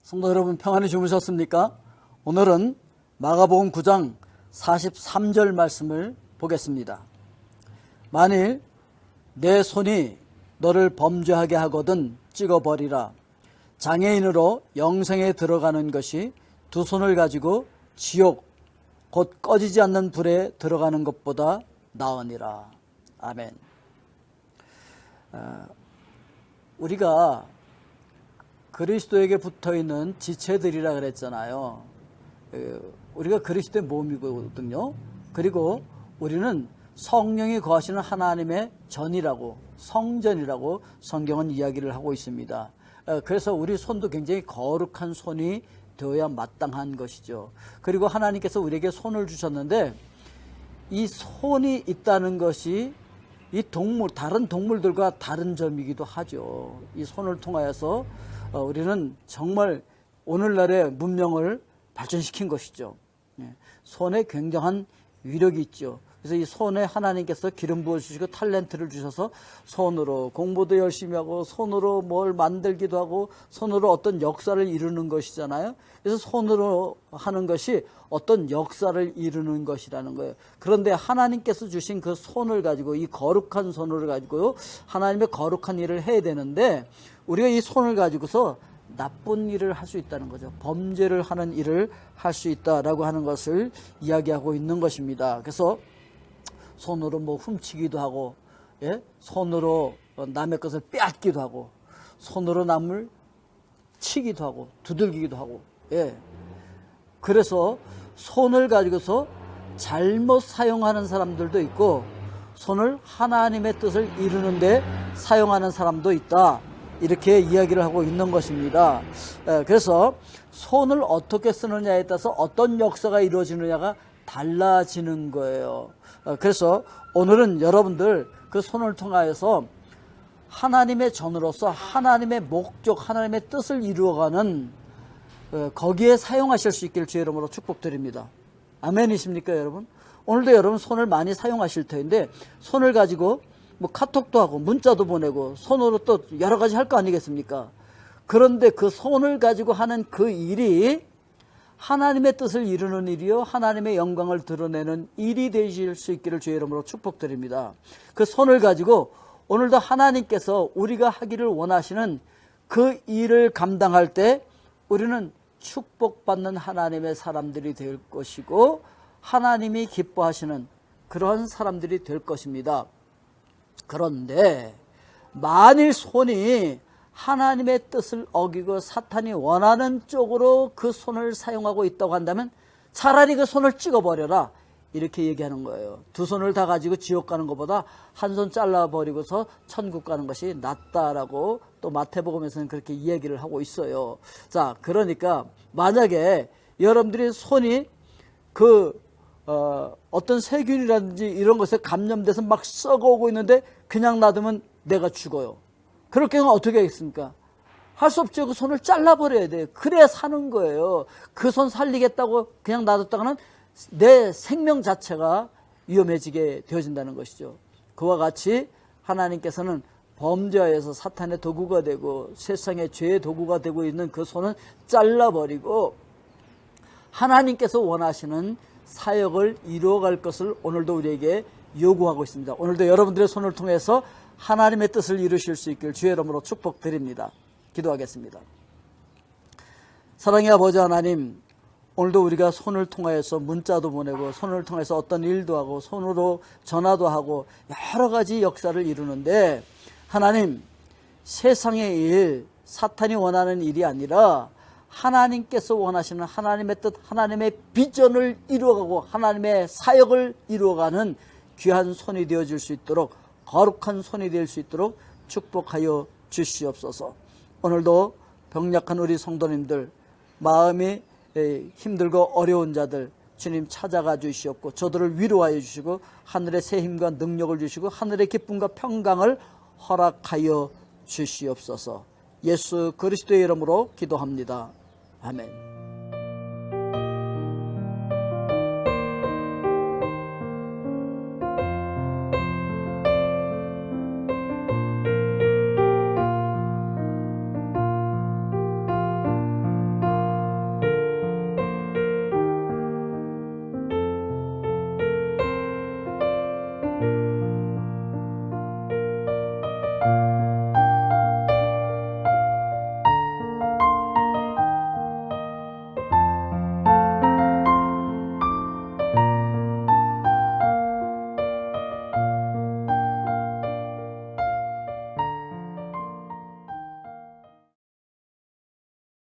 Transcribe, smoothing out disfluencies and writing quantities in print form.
성도 여러분, 평안히 주무셨습니까? 오늘은 마가복음 9장 43절 말씀을 보겠습니다. 만일 내 손이 너를 범죄하게 하거든 찍어버리라. 장애인으로 영생에 들어가는 것이 두 손을 가지고 지옥 곧 꺼지지 않는 불에 들어가는 것보다 나으니라. 아멘. 우리가 그리스도에게 붙어있는 지체들이라 그랬잖아요. 우리가 그리스도의 몸이거든요. 그리고 우리는 성령이 거하시는 하나님의 전이라고, 성전이라고 성경은 이야기를 하고 있습니다. 그래서 우리 손도 굉장히 거룩한 손이 되어야 마땅한 것이죠. 그리고 하나님께서 우리에게 손을 주셨는데 이 손이 있다는 것이 이 다른 동물들과 다른 점이기도 하죠. 이 손을 통하여서 우리는 정말 오늘날의 문명을 발전시킨 것이죠. 손에 굉장한 위력이 있죠. 그래서 이 손에 하나님께서 기름 부어주시고 탤런트를 주셔서 손으로 공부도 열심히 하고 손으로 뭘 만들기도 하고 손으로 어떤 역사를 이루는 것이잖아요. 그래서 손으로 하는 것이 어떤 역사를 이루는 것이라는 거예요. 그런데 하나님께서 주신 그 손을 가지고, 이 거룩한 손을 가지고요, 하나님의 거룩한 일을 해야 되는데 우리가 이 손을 가지고서 나쁜 일을 할 수 있다는 거죠. 범죄를 하는 일을 할 수 있다라고 하는 것을 이야기하고 있는 것입니다. 그래서 손으로 뭐 훔치기도 하고, 손으로 남의 것을 빼앗기도 하고, 손으로 남을 치기도 하고, 두들기기도 하고, 그래서 손을 가지고서 잘못 사용하는 사람들도 있고, 손을 하나님의 뜻을 이루는데 사용하는 사람도 있다. 이렇게 이야기를 하고 있는 것입니다. 그래서 손을 어떻게 쓰느냐에 따라서 어떤 역사가 이루어지느냐가 달라지는 거예요. 그래서 오늘은 여러분들 그 손을 통하여서 하나님의 전으로서 하나님의 목적, 하나님의 뜻을 이루어가는 거기에 사용하실 수 있기를 주의 이름으로 축복드립니다. 아멘이십니까, 여러분? 오늘도 여러분 손을 많이 사용하실 텐데 손을 가지고 뭐 카톡도 하고 문자도 보내고 손으로 또 여러 가지 할 거 아니겠습니까? 그런데 그 손을 가지고 하는 그 일이 하나님의 뜻을 이루는 일이요, 하나님의 영광을 드러내는 일이 되실 수 있기를 주의 이름으로 축복드립니다. 그 손을 가지고 오늘도 하나님께서 우리가 하기를 원하시는 그 일을 감당할 때 우리는 축복받는 하나님의 사람들이 될 것이고 하나님이 기뻐하시는 그런 사람들이 될 것입니다. 그런데 만일 손이 하나님의 뜻을 어기고 사탄이 원하는 쪽으로 그 손을 사용하고 있다고 한다면 차라리 그 손을 찍어버려라, 이렇게 얘기하는 거예요. 두 손을 다 가지고 지옥 가는 것보다 한 손 잘라버리고서 천국 가는 것이 낫다라고 또 마태복음에서는 그렇게 이야기를 하고 있어요. 자, 그러니까 만약에 여러분들이 손이 어떤 세균이라든지 이런 것에 감염돼서 막 썩어오고 있는데 그냥 놔두면 내가 죽어요. 그럴 경우는 어떻게 하겠습니까? 할 수 없죠. 그 손을 잘라버려야 돼요. 그래야 사는 거예요. 그 손 살리겠다고 그냥 놔뒀다가는 내 생명 자체가 위험해지게 되어진다는 것이죠. 그와 같이 하나님께서는 범죄하여서 사탄의 도구가 되고 세상의 죄의 도구가 되고 있는 그 손은 잘라버리고 하나님께서 원하시는 사역을 이루어갈 것을 오늘도 우리에게 요구하고 있습니다. 오늘도 여러분들의 손을 통해서 하나님의 뜻을 이루실 수 있길 주의 이름으로 축복드립니다. 기도하겠습니다. 사랑의 아버지 하나님, 오늘도 우리가 손을 통하여서 문자도 보내고 손을 통해서 어떤 일도 하고 손으로 전화도 하고 여러 가지 역사를 이루는데 하나님, 세상의 일, 사탄이 원하는 일이 아니라 하나님께서 원하시는 하나님의 뜻, 하나님의 비전을 이루어가고 하나님의 사역을 이루어가는 귀한 손이 되어줄 수 있도록, 거룩한 손이 될 수 있도록 축복하여 주시옵소서. 오늘도 병약한 우리 성도님들, 마음이 힘들고 어려운 자들 주님 찾아가 주시옵고 저들을 위로하여 주시고 하늘의 새 힘과 능력을 주시고 하늘의 기쁨과 평강을 허락하여 주시옵소서. 예수 그리스도의 이름으로 기도합니다. 아멘.